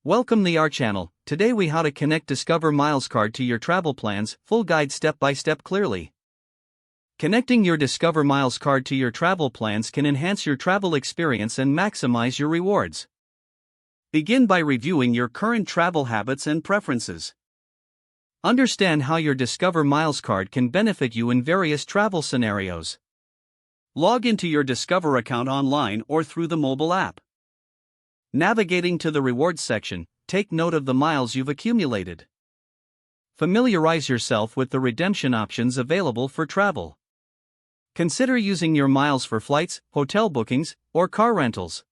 Welcome the our channel. Today we how to connect Discover Miles card to your travel plans, full guide step by step clearly. Connecting your Discover Miles card to your travel plans can enhance your travel experience and maximize your rewards. Begin by reviewing your current travel habits and preferences. Understand how your Discover Miles card can benefit you in various travel scenarios. Log into your Discover account online or through the mobile app. Navigating to the rewards section, take note of the miles you've accumulated. Familiarize yourself with the redemption options available for travel. Consider using your miles for flights, hotel bookings, or car rentals.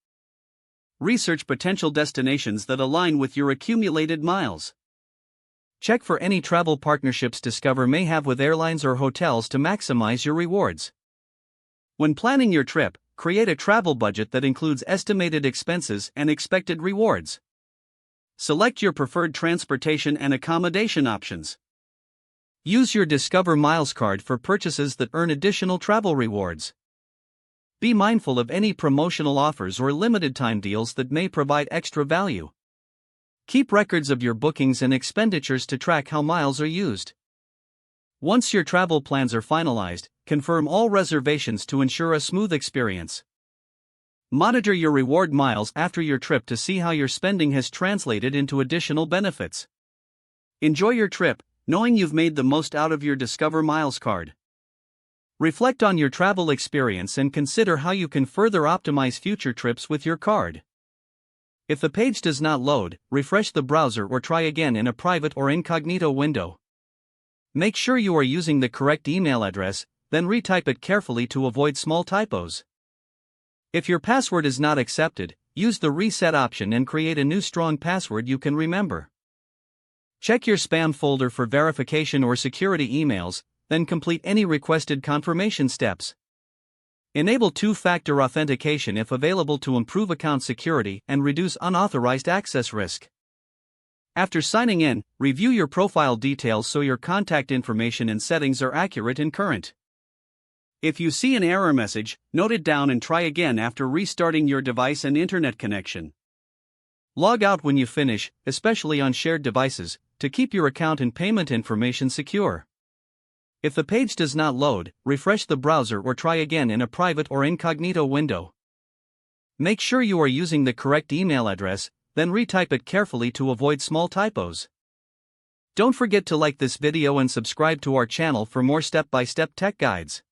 Research potential destinations that align with your accumulated miles. Check for any travel partnerships Discover may have with airlines or hotels to maximize your rewards. When planning your trip, create a travel budget that includes estimated expenses and expected rewards. Select your preferred transportation and accommodation options. Use your Discover Miles card for purchases that earn additional travel rewards. Be mindful of any promotional offers or limited time deals that may provide extra value. Keep records of your bookings and expenditures to track how miles are used. Once your travel plans are finalized, confirm all reservations to ensure a smooth experience. Monitor your reward miles after your trip to see how your spending has translated into additional benefits. Enjoy your trip, knowing you've made the most out of your Discover Miles card. Reflect on your travel experience and consider how you can further optimize future trips with your card. If the page does not load, refresh the browser or try again in a private or incognito window. Make sure you are using the correct email address, then retype it carefully to avoid small typos. If your password is not accepted, use the reset option and create a new strong password you can remember. Check your spam folder for verification or security emails, then complete any requested confirmation steps. Enable two-factor authentication if available to improve account security and reduce unauthorized access risk. After signing in, review your profile details so your contact information and settings are accurate and current. If you see an error message, note it down and try again after restarting your device and internet connection. Log out when you finish, especially on shared devices, to keep your account and payment information secure. If the page does not load, refresh the browser or try again in a private or incognito window. Make sure you are using the correct email address, then retype it carefully to avoid small typos. Don't forget to like this video and subscribe to our channel for more step-by-step tech guides.